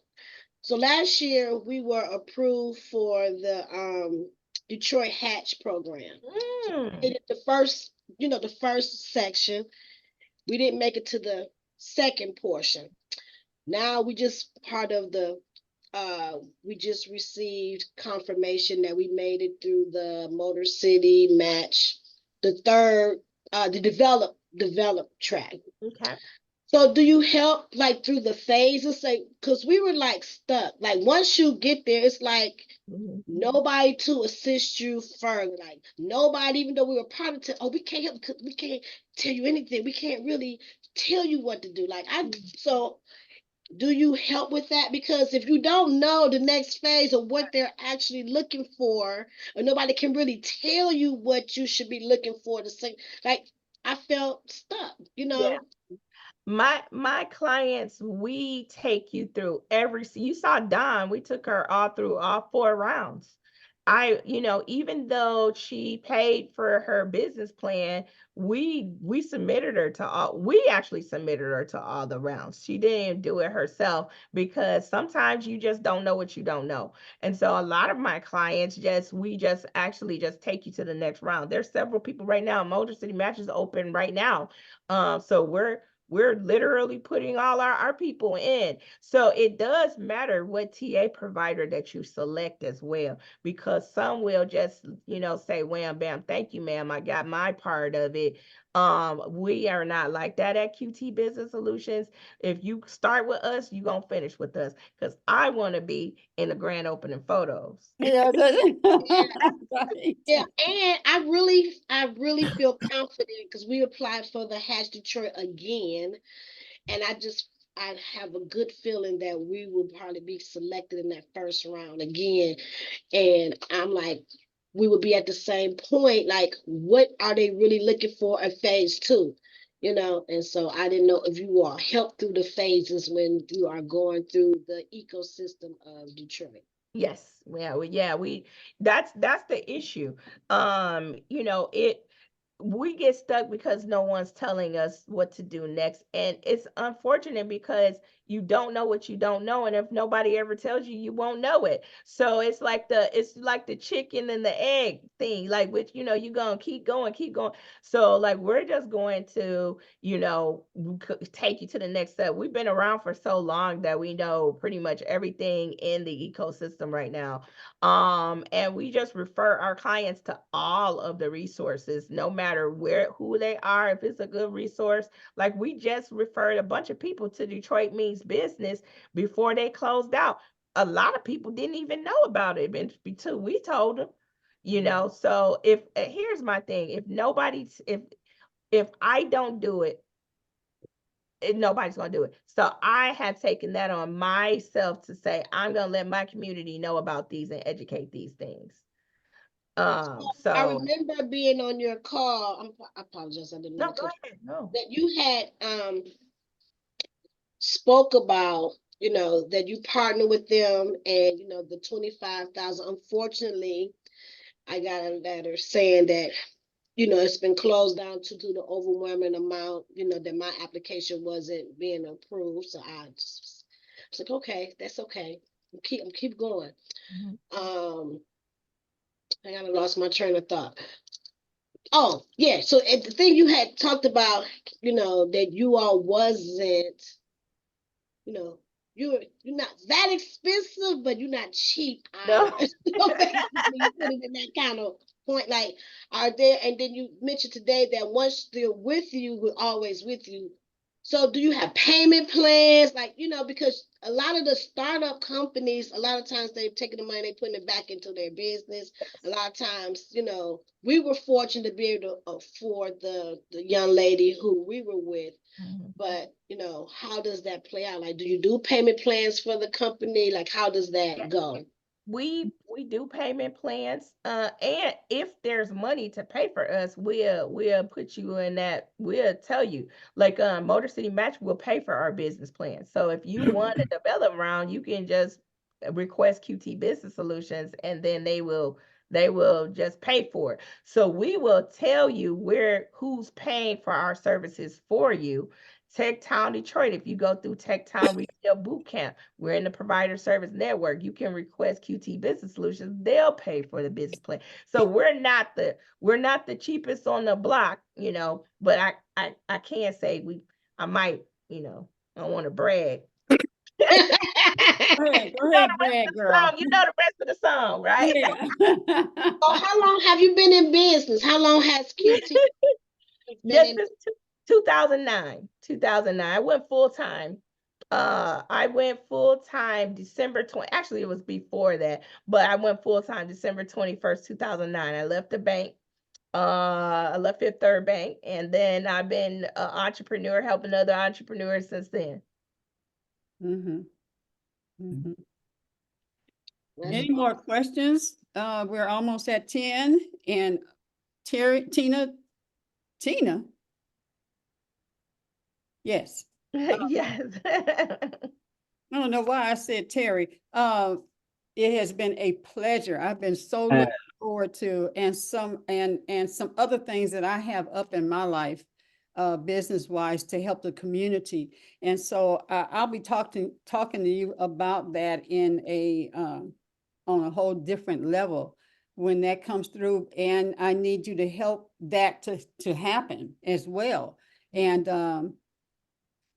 last year we were approved for the Detroit Hatch program. The first, the first section. We didn't make it to the second portion. Now we just part of the we just received confirmation that we made it through the Motor City Match, the third, the develop track. Okay. So do you help like through the phases? Like, because we were like stuck. Like once you get there, it's like nobody to assist you further. Like nobody, even though we were part of it, we can't help, we can't tell you anything. We can't really tell you what to do. Like so do you help with that? Because if you don't know the next phase of what they're actually looking for, or nobody can really tell you what you should be looking for to say, like I felt stuck, Yeah. My clients, we take you through you saw Dawn, we took her all through all 4 rounds. Even though she paid for her business plan, we actually submitted her to all the rounds. She didn't do it herself because sometimes you just don't know what you don't know. And so a lot of my clients we actually take you to the next round. There's several people right now, Motor City Match is open right now. So we're literally putting all our people in. So it does matter what TA provider that you select as well, because some will just, say, wham, bam, thank you, ma'am, I got my part of it. We are not like that at QT Business Solutions. If you start with us, you're going to finish with us, because I want to be in the grand opening photos. Yeah, Yeah, and I really feel confident because we applied for the Hatch Detroit again, and I have a good feeling that we will probably be selected in that first round again. And I'm like, we would be at the same point. Like, what are they really looking for at phase 2? And so I didn't know if you all help through the phases when you are going through the ecosystem of Detroit. Yes, that's the issue. We get stuck because no one's telling us what to do next. And it's unfortunate because you don't know what you don't know. And if nobody ever tells you, you won't know it. So it's like the chicken and the egg thing, like, which, you're going to keep going. So like, we're just going to, take you to the next step. We've been around for so long that we know pretty much everything in the ecosystem right now. And we just refer our clients to all of the resources, no matter who they are. If it's a good resource, like we just referred a bunch of people to Detroit Means Business before they closed out. A lot of people didn't even know about it until we told them, So here's my thing: if I don't do it, nobody's going to do it. So I have taken that on myself to say, I'm going to let my community know about these and educate these things. I So remember being on your call. I apologize, I didn't mean no, to go cut ahead. No. that you had spoke about, that you partner with them and the 25,000. Unfortunately, I got a letter saying that it's been closed down to the overwhelming amount, that my application wasn't being approved. So I just was like, okay, that's okay. I'm keep going. Mhm. I kind of lost my train of thought. Oh, yeah. So the thing you had talked about, that you all wasn't, you know, you're not that expensive, but you're not cheap No. either. So basically, you put it in that kind of point. Like, are there? And then you mentioned today that once they're with you, we're always with you. So, do you have payment plans? Like, because a lot of the startup companies, a lot of times they've taken the money, they putting it back into their business. A lot of times, we were fortunate to be able to afford the young lady who we were with. Mhm. But how does that play out? Like, do you do payment plans for the company? Like, how does that go? We do payment plans. And if there's money to pay for us, we'll put you in that. We'll tell you. Like Motor City Match will pay for our business plan. So if you want to develop around, you can just request QT Business Solutions, and then they will just pay for it. So we will tell you who's paying for our services for you. Tech Town Detroit, if you go through Tech Town Retail Boot Camp, we're in the provider service network. You can request QT Business Solutions. They'll pay for the business plan. So we're not the cheapest on the block, but I can't say I might, I don't want to brag. Go ahead, brag, girl. You know the rest of the song, right? Yeah. So how long have you been in business? How long has QT been Yes, in? since 2009. 2009. I went full time December 20. Actually, it was before that, but I went full time December 21st, 2009. I left the bank. I left Fifth Third Bank, and then I've been an entrepreneur, helping other entrepreneurs since then. Mm-hmm. Mm-hmm. That's Any more questions? We're almost at 10. And Tina? Yes. Yes. I don't know why I said Terry. It has been a pleasure. I've been so looking forward to and some other things that I have up in my life, business wise, to help the community. And so I'll be talking to you about that in on a whole different level when that comes through. And I need you to help that to happen as well. And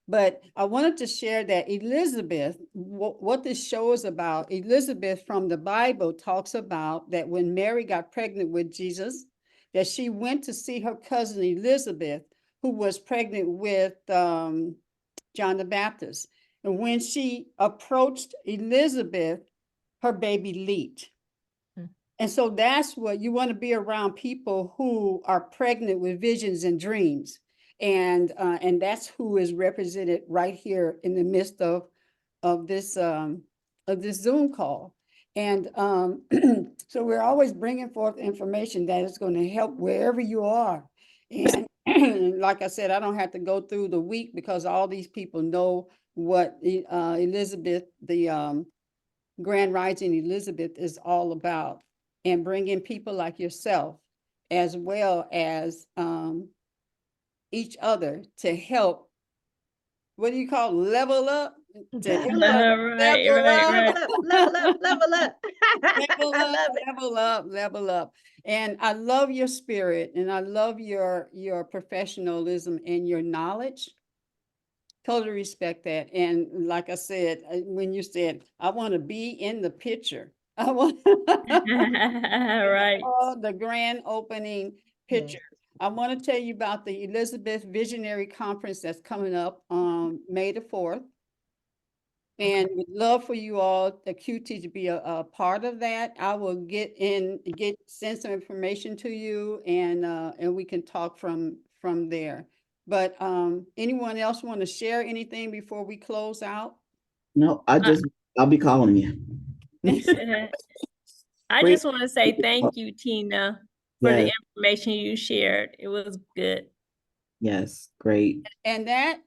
but I wanted to share that Elizabeth, what this show is about, Elizabeth from the Bible talks about that when Mary got pregnant with Jesus, that she went to see her cousin Elizabeth, who was pregnant with John the Baptist. And when she approached Elizabeth, her baby leaped. And so that's what you want to be around, people who are pregnant with visions and dreams. And that's who is represented right here in the midst of this Zoom call. And so we're always bringing forth information that is going to help wherever you are. And like I said, I don't have to go through the week because all these people know what Elizabeth, the Grand Rising Elizabeth, is all about, and bring in people like yourself as well as each other to help. What do you call level up? To help us Right, level right, up. Level up. Level I up, love it. level up, level up. And I love your spirit, and I love your professionalism and your knowledge. Totally respect that. And like I said, when you said, I want to be in the picture, I want right. the grand opening picture. I want to tell you about the Elizabeth Visionary Conference that's coming up on May the 4th. And would love for you all, the QT, to be a part of that. I will send some information to you, and we can talk from there. But anyone else want to share anything before we close out? No, I'll be calling you. I Great. just want to say thank you, Tina, for the Yes, information you shared. It was good. yes, great. And that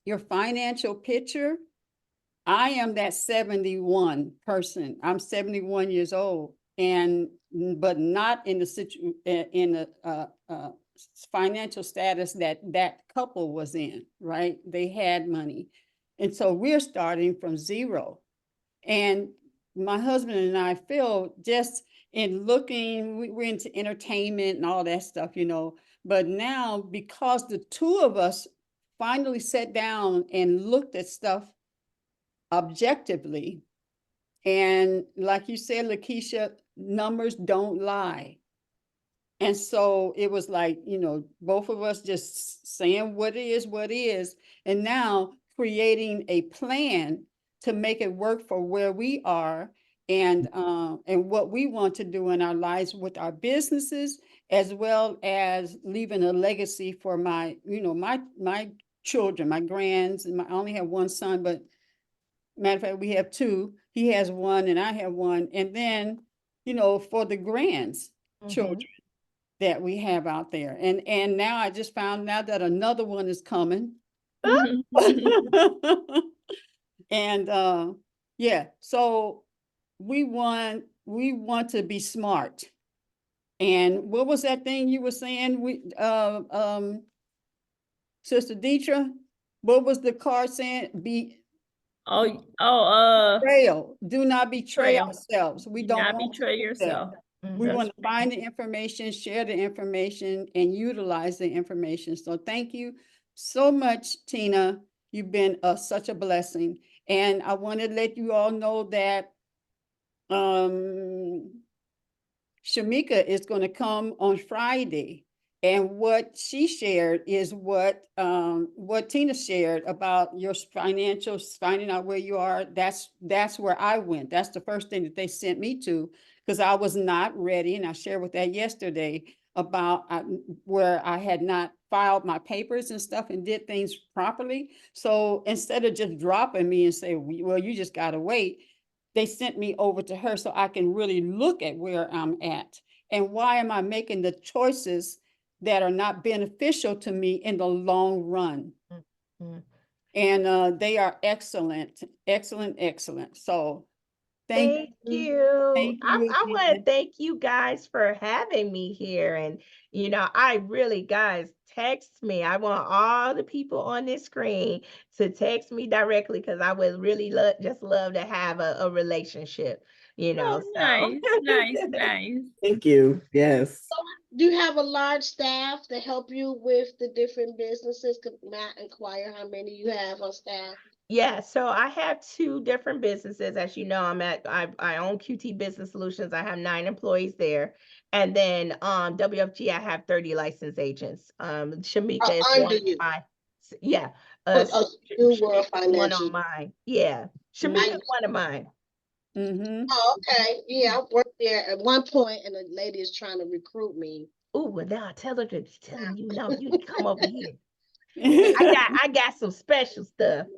your financial picture, I am that 71 person. I'm 71 years old, and but not in the financial status that that couple was in, right? They had money. And so we're starting from zero. And my husband and I feel just in looking, we're into entertainment and all that stuff, you know. But now, because the two of us finally sat down and looked at stuff objectively, and like you said, Lakeisha, numbers don't lie. And so it was like, you know, both of us just saying what it is, and now creating a plan to make it work for where we are and what we want to do in our lives with our businesses, as well as leaving a legacy for my, you know, my children, my grands, and I only have one son, but matter of fact, we have two. He has one and I have one. And then, you know, for the grands children that we have out there. And now I just found out that another one is coming. And yeah, so we want to be smart. And what was that thing you were saying? Sister Deitra, what was the card saying? Betrayal. Do not betray Betrayal. ourselves. We Do don't not want to betray do that. yourself. We That's want to find the information, share the information, and utilize the information. So thank you so much, Tina. You've been such a blessing. And I want to let you all know that Shamika is going to come on Friday. And what she shared is what Tina shared about your financials, finding out where you are. That's where I went. That's the first thing that they sent me to, because I was not ready. And I shared with that yesterday about where I had not filed my papers and stuff and did things properly. So instead of just dropping me and say, well, you just got to wait, they sent me over to her so I can really look at where I'm at and why am I making the choices that are not beneficial to me in the long run. And they are excellent, excellent, excellent. So thank you. Thank you. I want to thank you guys for having me here. And, you know, I really, guys, text me. I want all the people on this screen to text me directly because I would really just love to have a relationship, you know. Oh, So nice. Thank you. Yes. Do you have a large staff to help you with the different businesses? Could Matt inquire how many you have on staff? Yeah, so I have two different businesses. As you know, I own QT Business Solutions. I have 9 employees there. And then WFG, I have 30 licensed agents. Shamika is Under one you. of my, yeah. New World Shamika is one Financial. on mine. Yeah. Shamika is one of mine. Oh, okay. Yeah, I worked there at one point, and a lady is trying to recruit me. Oh, well, now tell her you know, you can come over here. I got some special stuff.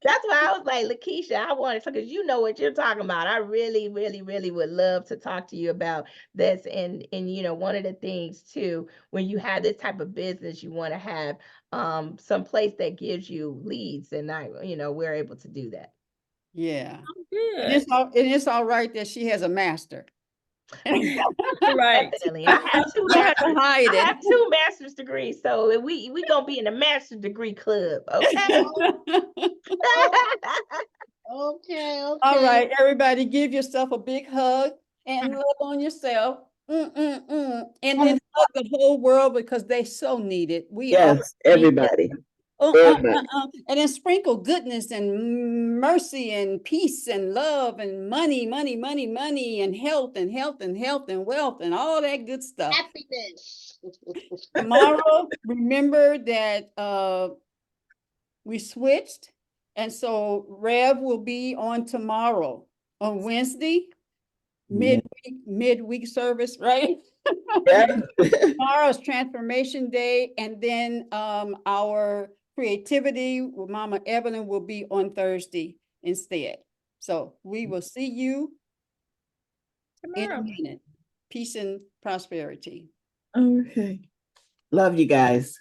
That's why I was like, Lakeisha, I wanted to, because you know what you're talking about. I really, really, really would love to talk to you about this. And you know, one of the things too, when you have this type of business, you want to have some place that gives you leads, and you know, we're able to do that. Yeah. Good. It's all right that she has a master. Right. Definitely. I have two Don't have to hide I it. have 2 master's degrees, so we gonna be in the master's degree club, okay? Okay. All right, everybody, give yourself a big hug and love on yourself. And then hug the whole world because they so need it. We all Yes, need it. everybody. Everybody. And then sprinkle goodness and mercy and peace and love and money and health and wealth and all that good stuff. Happiness. Tomorrow, remember that we switched. And so Rev will be on tomorrow, on Wednesday, midweek service, right? Yeah. Tomorrow's Transformation Day, and then our creativity with Mama Evelyn will be on Thursday instead. So we will see you in a Tomorrow. minute. Peace and prosperity. Okay. Love you guys.